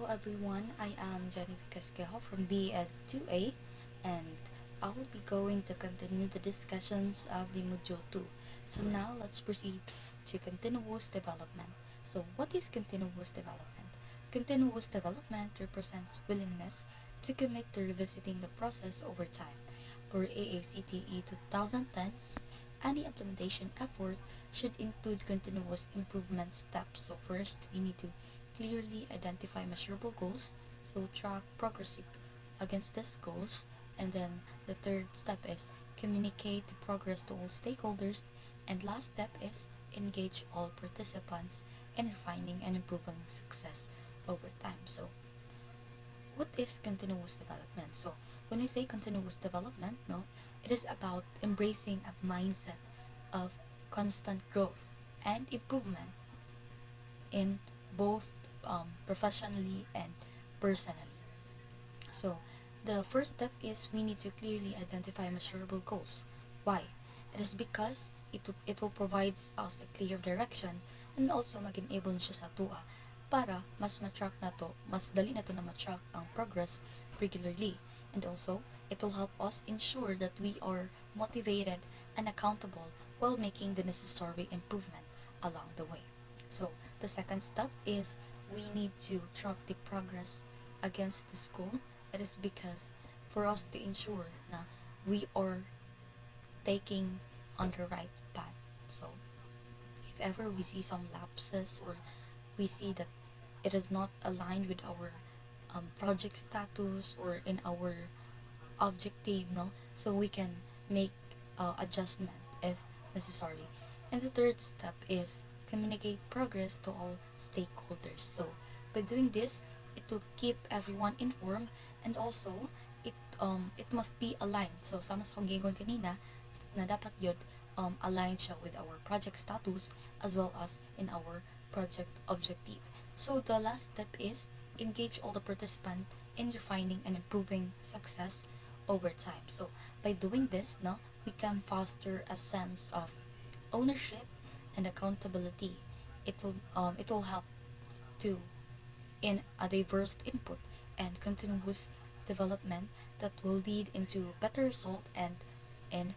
everyone, I am Jennifer Casquejo from BEd 2A, and I will be going to continue the discussions of the Module 2. So now let's proceed to continuous development. So what is continuous development? Continuous development represents willingness to commit to revisiting the process over time. For AACTE 2010, any implementation effort should include continuous improvement steps. So first, we need to clearly identify measurable goals, so track progress against these goals. And then the third step is communicate the progress to all stakeholders. And last step is engage all participants in refining and improving success over time. So what is continuous development? So when we say continuous development, no, it is about embracing a mindset of constant growth and improvement in both professionally and personally. So the first step is we need to clearly identify measurable goals. Why? It is because it will provide us a clear direction and also mag-enable siya sa tua para mas ma-track na to, mas dali na to na ma-track ang progress regularly. And also, it will help us ensure that we are motivated and accountable while making the necessary improvement along the way. So, the second step is we need to track the progress against the school. It is because for us to ensure na we are taking on the right path. So, if ever we see some lapses or we see that it is not aligned with our project status or in our objective, no, so we can make adjustment if necessary. And the third step is communicate progress to all stakeholders. So by doing this, it will keep everyone informed, and also it must be aligned. So sama sa kong gingon kanina na dapat yun aligned siya with our project status as well as in our project objective. So the last step is engage all the participants in refining and improving success over time. So by doing this, no, we can foster a sense of ownership and accountability. It will help to in a diverse input and continuous development that will lead into better result and in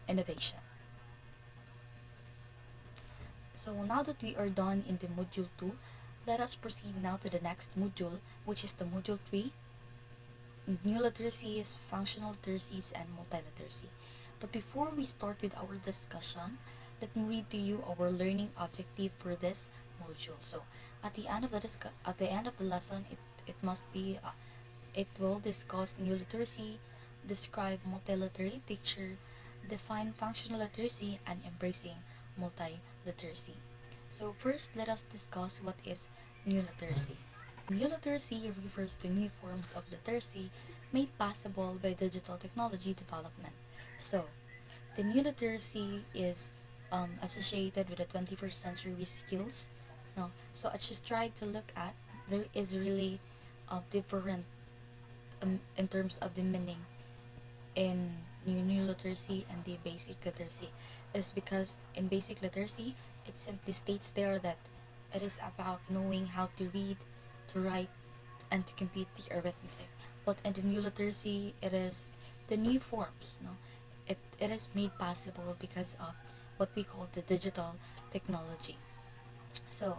innovation. So now that we are done in the module 2, let us proceed now to the next module, which is the module 3, new literacies, functional literacies, and multiliteracy. But before we start with our discussion, let me read to you our learning objective for this module. So at the end of the lesson, it must be it will discuss new literacy, describe multiliterate teacher, define functional literacy, and embracing multiliteracy. So first, let us discuss what is new literacy. New literacy refers to new forms of literacy made possible by digital technology development. So, the new literacy is associated with the 21st century skills. No, so as just try to look at, there is really different in terms of the meaning in new literacy and the basic literacy. It is because in basic literacy, it simply states there that it is about knowing how to read, to write, and to compute the arithmetic. But in the new literacy, it is the new forms. No, it is made possible because of what we call the digital technology. So,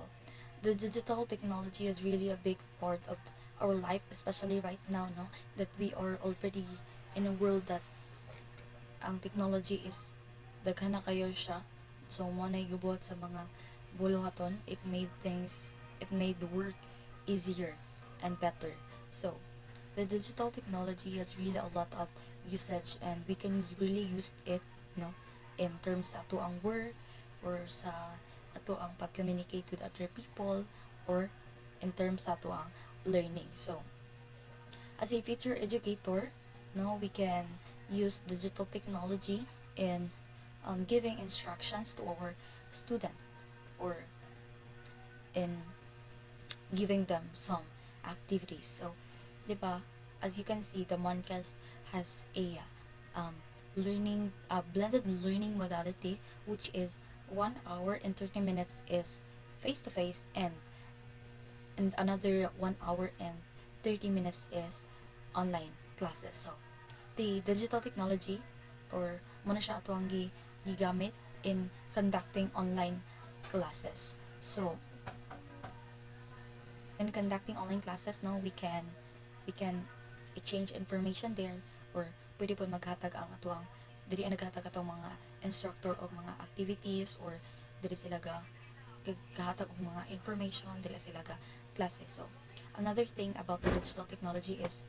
the digital technology is really a big part of our life, especially right now, no, that we are already in a world that ang technology is daghan na kayo siya. So mo na gubot sa mga buluhaton, it made the work easier and better. So the digital technology has really a lot of usage, and we can really use it, no, in terms sa ato ang work or sa ato ang pag-communicate with other people, or in terms sa ato ang learning. So as a future educator, no, we can use digital technology in giving instructions to our student, or in giving them some activities. So, di ba, as you can see, the Moncast has a blended learning modality, which is 1 hour and 30 minutes is face to face, and and another 1 hour and 30 minutes is online classes. So the digital technology or muna siya ato ang gigamit in conducting online classes. So when conducting online classes, no, we can exchange information there, or pwede po maghatag ang atuang diri ang naghatag atong mga instructor o mga activities, or diri sila kahatag og mga information, diri sila klase. So another thing about the digital technology is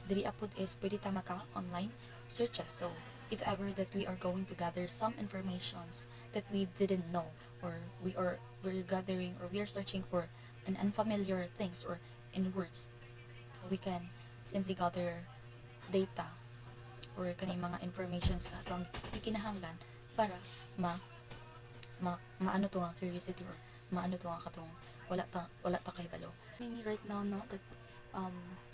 diri apod is pwede ta maka online searches. So if ever that we are going to gather some informations that we didn't know, or we're gathering, or we are searching for an unfamiliar things or in words, we can simply gather data or kaning mga informations nga atong ikinahanglan para maano to ang curiosity, or maano to ang katong wala ta kay balo. Nini right now, no, that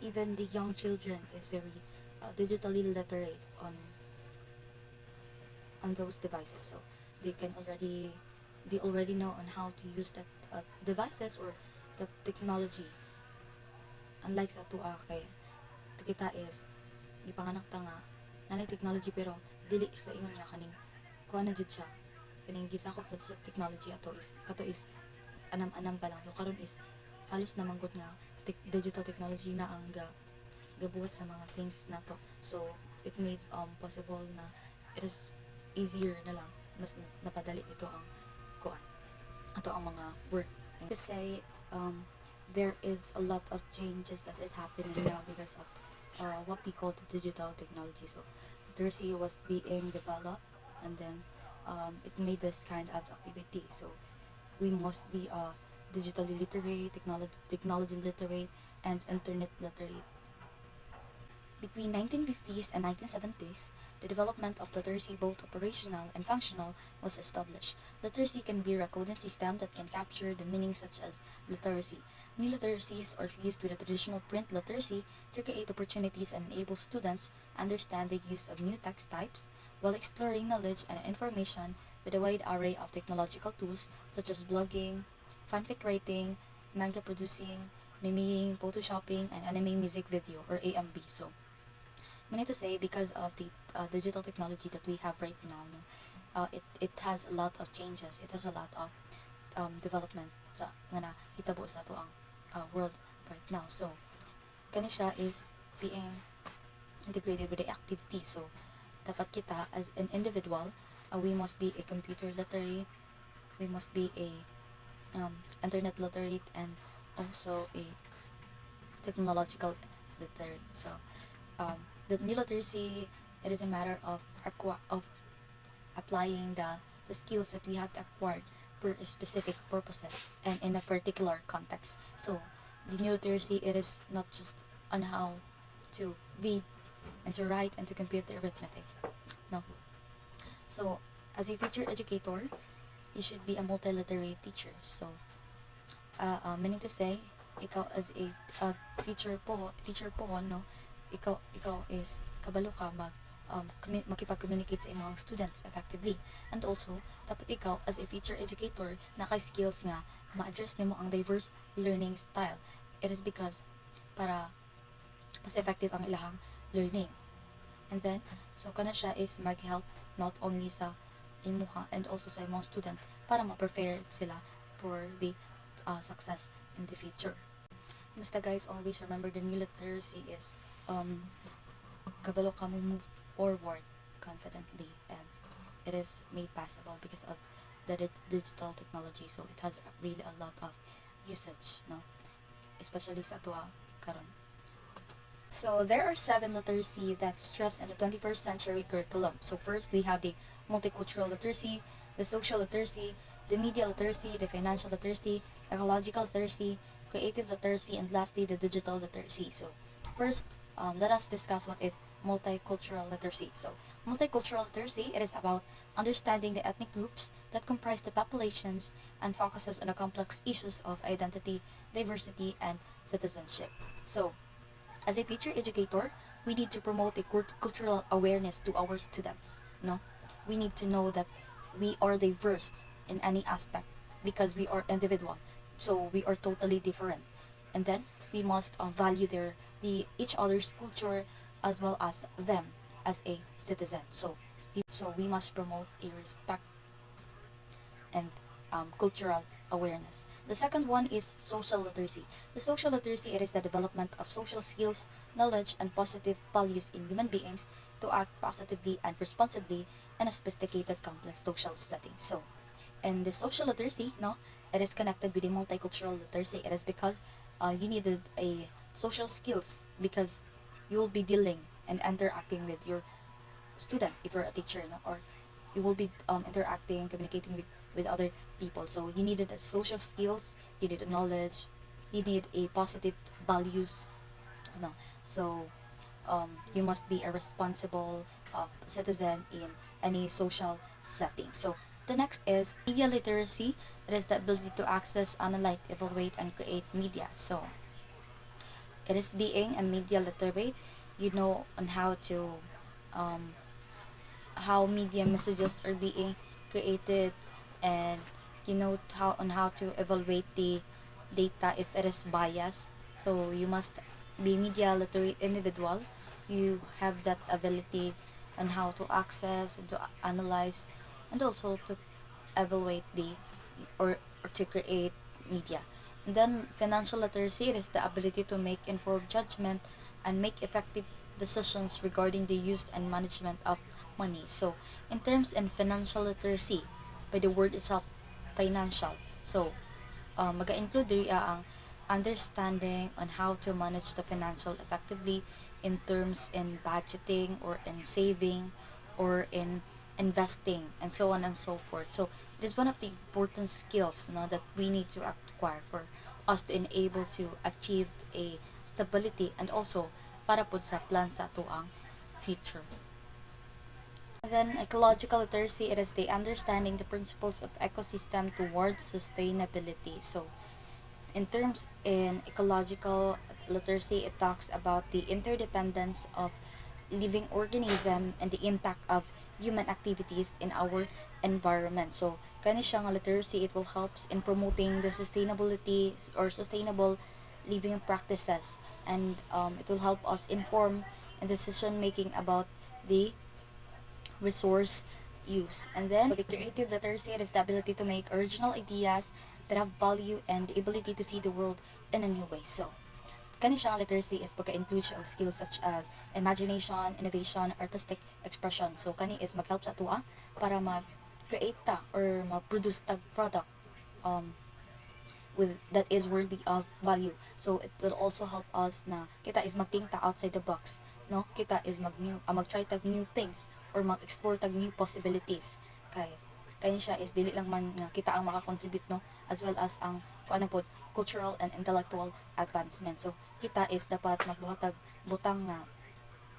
even the young children is very digitally literate on those devices. So they already know on how to use that devices or that technology. Unlike sa tuwa kay kita is gipanganak ta nga nanay technology, pero dili sa ingon niya kaning kuha na jud siya kaning gisakop jud sa technology ato is anam-anam pa lang. So karon is halos na manggod nga digital technology na ang gabuhat sa mga things nato. So it made possible na it is easier na lang, mas napadali ito ang kuan ato ang mga work. To say there is a lot of changes that is happening now because of what we call the digital technology. So literacy was being developed, and then it made this kind of activity. So we must be digitally literate, technology literate, and internet literate. Between 1950s and 1970s, the development of literacy, both operational and functional, was established. Literacy can be a coding system that can capture the meaning such as literacy. New literacies are fused with the traditional print literacy to create opportunities and enable students understand the use of new text types while exploring knowledge and information with a wide array of technological tools such as blogging, fanfic writing, manga producing, memeing, photoshopping, and anime music video or AMV. So we need to say because of the digital technology that we have right now, no, it has a lot of changes. It has a lot of development sa nga na hitabo sa ato ang world right now. So kani siya is being integrated with the activity. So dapat kita as an individual, we must be a computer literate, we must be a internet literate, and also a technological literate. So the new literacy, it is a matter of applying the skills that we have acquired for specific purposes and in a particular context. So the new literacy, it is not just on how to read and to write and to compute the arithmetic. No. So as a future educator, you should be a multiliterate teacher. So meaning to say, ikaw as a teacher po, no, ikaw is kabalo ka makipag-communicate sa imong students effectively, and also dapat ikaw as a future educator naka-skills nga ma-address nimo ang diverse learning style. It is because para mas effective ang ilahang learning. And then so kana siya is mag-help not only sa imuha and also sa imong student para ma-prepare sila for the success in the future. Basta guys, always remember the new literacy is kabalo ka mo move forward confidently, and it is made possible because of the digital technology. So it has really a lot of usage, no, especially sa atua karon. So there are 7 literacy that's stressed in the 21st century curriculum. So first we have the multicultural literacy, the social literacy, the media literacy, the financial literacy, ecological literacy, creative literacy, and lastly the digital literacy. So first, let us discuss what is multicultural literacy. So multicultural literacy, it is about understanding the ethnic groups that comprise the populations and focuses on the complex issues of identity, diversity, and citizenship. So as a future educator, we need to promote a cultural awareness to our students. No, we need to know that we are diverse in any aspect because we are individual. so we are totally different. And then we must value the each other's culture as well as them as a citizen. So we must promote a respect and cultural awareness. The second one is social literacy. The social literacy, it is the development of social skills, knowledge, and positive values in human beings to act positively and responsibly in a sophisticated, complex social setting. So, and the social literacy, no, it is connected with the multicultural literacy. It is because you needed a social skills because you will be dealing and interacting with your student if you're a teacher, no? Or you will be interacting, communicating with other people. So you needed a social skills, you need a knowledge, you need a positive values, no? So you must be a responsible citizen in any social setting. So the next is media literacy. It is the ability to access, analyze, evaluate, and create media. So it is being a media literate. You know on um, how media messages are being created, and you know how to evaluate the data if it is biased. So you must be media literate individual. You have that ability on how to access and to analyze and also to evaluate or to create media. And then financial literacy, it is the ability to make informed judgment and make effective decisions regarding the use and management of money. So in terms in financial literacy, by the word itself, financial. So mag-include diri ang understanding on how to manage the financial effectively in terms in budgeting or in saving or in investing and so on and so forth. So it is one of the important skills, no, that we need to acquire for us to enable to achieve a stability and also para pud sa plan sa tuang future. And then ecological literacy, it is the understanding the principles of ecosystem towards sustainability. So in terms in ecological literacy, it talks about the interdependence of living organism and the impact of human activities in our environment. So kani siya nga literacy, it will help in promoting the sustainability or sustainable living practices, and it will help us inform and decision making about the resource use. And then the creative literacy is the ability to make original ideas that have value and the ability to see the world in a new way. So kani siyang literacy is pagka-include siya og skills such as imagination, innovation, artistic expression. So kani is mag-help sa atua para mag-create ta or mag-produce tag product um, with that is worthy of value. So it will also help us na kita is mag-think ta outside the box, no? Kita is mag-try tag new things or mag-explore tag new possibilities. Kay siya is dili lang man nga kita ang maka-contribute, no, as well as ang kuano pod cultural and intellectual advancement. So kita is dapat magbuhatag butang nga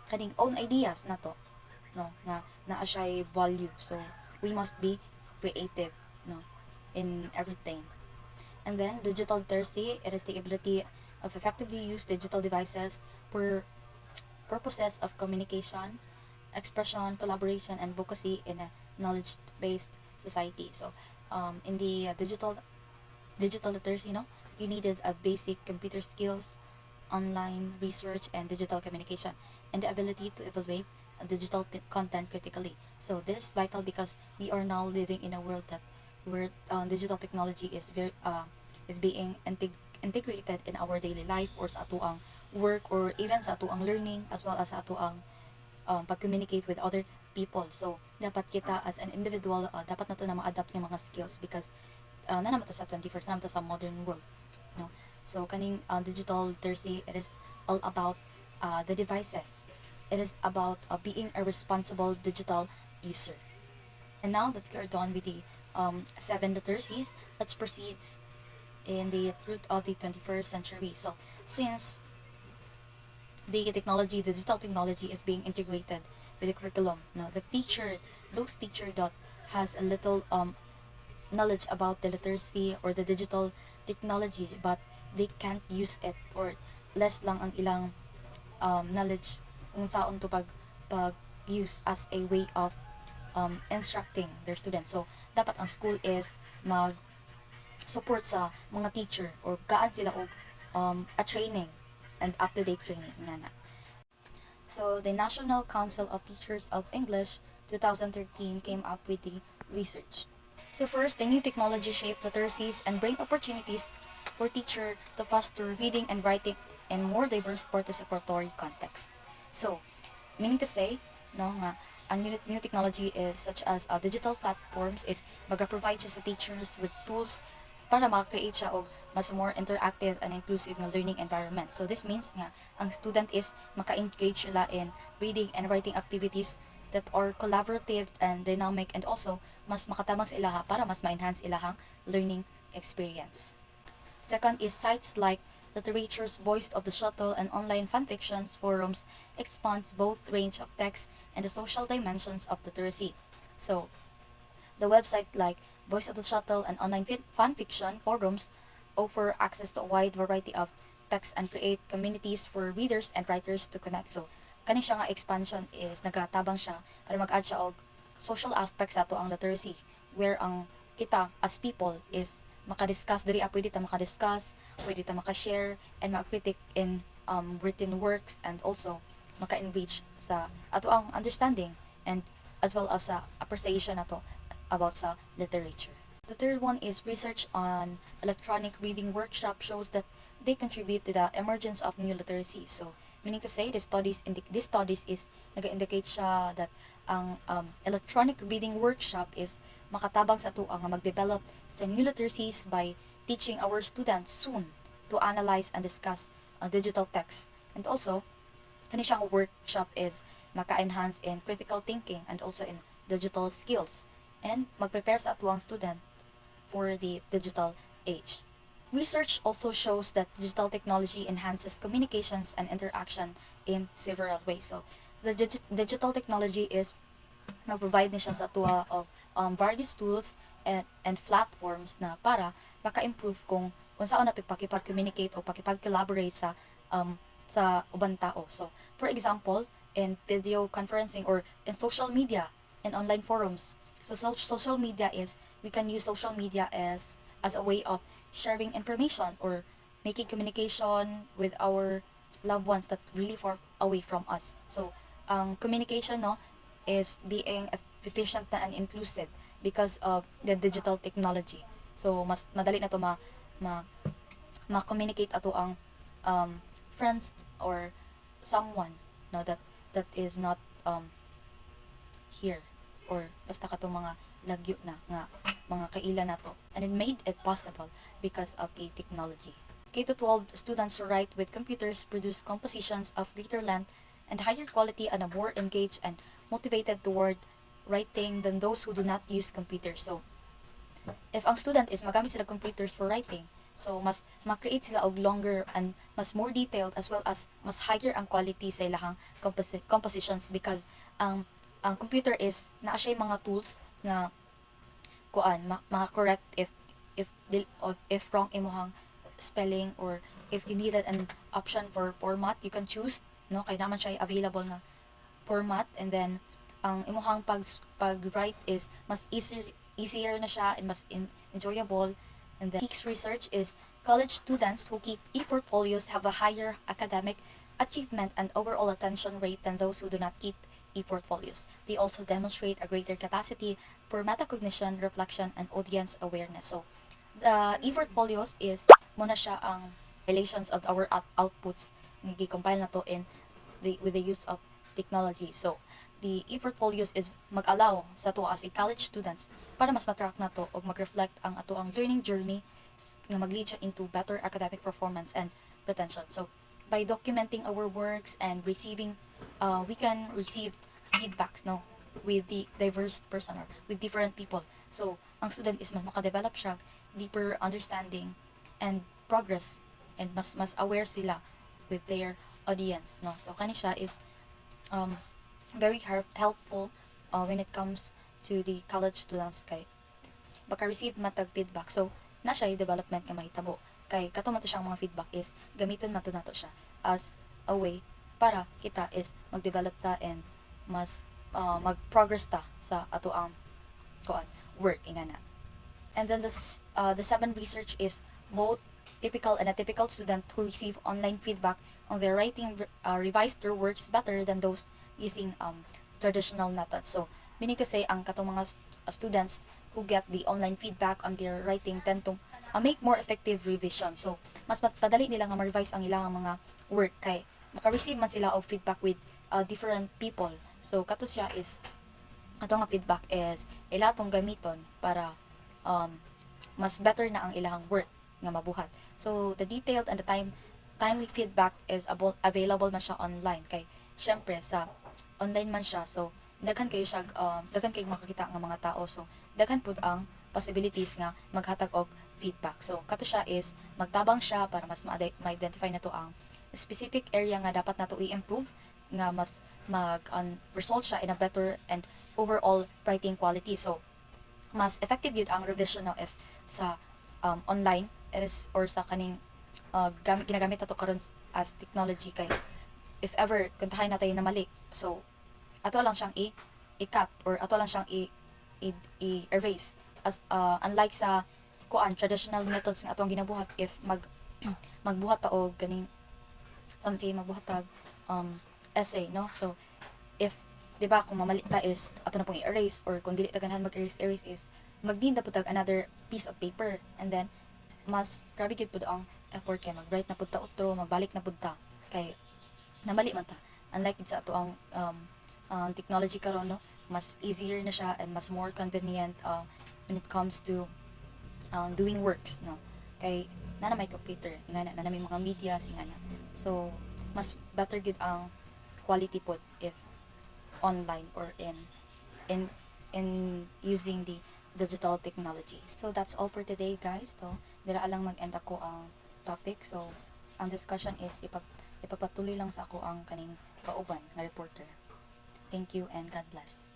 kaning own ideas na to, no, nga naa siya value. So we must be creative, no, in everything. And then digital literacy, it is the ability of effectively use digital devices for purposes of communication, expression, collaboration, and advocacy in a knowledge-based society. So in the digital literacy, no, you needed a basic computer skills, online research, and digital communication, and the ability to evaluate digital content critically. So this is vital because we are now living in a world that where digital technology is being integrated in our daily life or sa atuang work or even sa atuang learning as well as sa atuang pag-communicate with other people. So dapat kita as an individual, dapat na to na ma-adapt yung mga skills because na naman ta sa 21st, na naman ta sa modern world, no? So kaning digital literacy, it is all about the devices. It is about being a responsible digital user. And now that we are done with the 7 literacies, let's proceed in the truth of the 21st century. So since the digital technology is being integrated with the curriculum, no, those teacher that has a little knowledge about the literacy or the digital technology but they can't use it or less lang ang ilang knowledge kung saon to pag use as a way of instructing their students. So dapat ang school is support sa mga teacher or gaan sila og a training and up-to-date training nga na. So the National Council of Teachers of English 2013 came up with the research. So first, the new technology shape literacies and bring opportunities for teacher to foster reading and writing in more diverse participatory contexts. So, meaning to say, no, nga, ang new technology is such as digital platforms is maga-provide siya sa teachers with tools para maka-create siya og mas more interactive and inclusive nga learning environment. So this means nga ang student is maka-engage sila in reading and writing activities that are collaborative and dynamic, and also mas makatabang sa ilaha para mas ma-enhance ilahang learning experience. Second is sites like Literature's Voice of the Shuttle and online fanfictions forums expands both range of text and the social dimensions of literacy. So, the website like Voice of the Shuttle and online fanfiction forums offer access to a wide variety of text and create communities for readers and writers to connect. So, kani siya nga expansion is nagatabang siya para mag-add siya og social aspects sa ato ang literacy, where ang kita as people is makadiscuss diri pwede ta makadiscuss, pwede ta makashare and makacritic in written works, and also maka-enrich sa ato ang understanding and as well as sa appreciation nato about sa literature. The third one is research on electronic reading workshop shows that they contribute to the emergence of new literacy. So, meaning to say, this studies is nag-indicate siya that ang electronic reading workshop is makatabang sa ato ang mag-develop sa new literacies by teaching our students soon to analyze and discuss digital text. And also, kani siyang workshop is maka-enhance in critical thinking and also in digital skills, and mag-prepare sa atuang student for the digital age. Research also shows that digital technology enhances communications and interaction in several ways. So, the digital technology is mag-provide ni siya sa tuwa of various tools and platforms na para maka-improve kung saan natin pakipag-communicate o pakipag-collaborate sa ubang tao. So, for example, in video conferencing or in social media and online forums. So, social media is, we can use social media as a way of sharing information or making communication with our loved ones that really far away from us. So, communication, no, is being efficient na and inclusive because of the digital technology. So, mas madali na to ma-communicate ato ang friends or someone, no, that is not here, or basta katong mga lagyo na nga mga kaila na to, and it made it possible because of the technology. K-12 students who write with computers produce compositions of greater length and higher quality and are more engaged and motivated toward writing than those who do not use computers. So, if ang student is magamit sila computers for writing, so mas ma-create sila og longer and mas more detailed as well as mas higher ang quality sa ilahang compositions, because ang computer is naa siya mga tools nga maka-correct if wrong imong spelling, or if you needed an option for format, you can choose, no, kay naman siya available nga format, and then ang imong pag-write is mas easier na siya and mas enjoyable. And then KICS research is college students who keep e-portfolios have a higher academic achievement and overall attention rate than those who do not keep e-portfolios. They also demonstrate a greater capacity for metacognition, reflection, and audience awareness. So, the e-portfolios is muna siya ang relations of our outputs nga gi-compile na to with the use of technology. So, the e-portfolios is mag-allow sa to as a college students para mas matrack na to o mag-reflect ang ato ang learning journey nga mag-lead siya into better academic performance and retention. So, by documenting our works and receiving, we can receive feedbacks, no, with the diverse person or with different people. So, ang student is mas makadevelop siya deeper understanding and progress, and mas aware sila with their audience, no. So, kani siya is very helpful when it comes to the college students, kay baka receive matag feedback. So, na siya yung development nga mahitabo. Kay kato man to siyang mga feedback is gamiton man to nato siya as a way para kita is mag-develop ta and mas mag-progress ta sa ato ang work ingana. And then the 7 research is both typical and atypical student who receive online feedback on their writing revise their works better than those using traditional methods. So, meaning to say, ang katong mga students who get the online feedback on their writing tend to make more effective revision. So, mas padali nila nga ma-revise ang ilang mga work kay maka-receive man sila og feedback with different people. So, kato siya is ato nga feedback is ila tong gamiton para um, mas better na ang ilahang work nga mabuhat. So, the detailed and the timely feedback is available man siya online kay syempre sa online man siya. So, daghan kayo makakita nga mga tao. So, daghan pud ang possibilities nga maghatag og feedback. So, kato siya is magtabang siya para mas ma-identify na to ang specific area nga dapat nato i-improve nga mas result siya in a better and overall writing quality. So, mas effective yun ang revision no if sa online is or sa kaning ginagamit nato karon as technology kay if ever kuntahay na tayo na mali, so ato lang siyang i-cut or ato lang siyang i-erase as unlike sa traditional methods nga atong ginabuhat if magbuhat ta og ganing something magbuhat tag essay no. So if 'di ba kung mamali ta is ato na pong i-erase or kung dili ta ganahan mag-erase is magdin ta putag another piece of paper and then mas grabe gyud pud ang effort kay mag-write na pud ta outro magbalik na pud ta kay namali man ta unlike sa ato ang technology karon no mas easier na siya and mas more convenient when it comes to doing works no kay na may computer nga na may mga media singa na so mas better gud ang quality pod if online or in in using the digital technology. So that's all for today guys. So dira lang mag-end ako ang topic. So ang discussion is ipagpatuloy lang sa ako ang kaning kauban nga reporter. Thank you and God bless.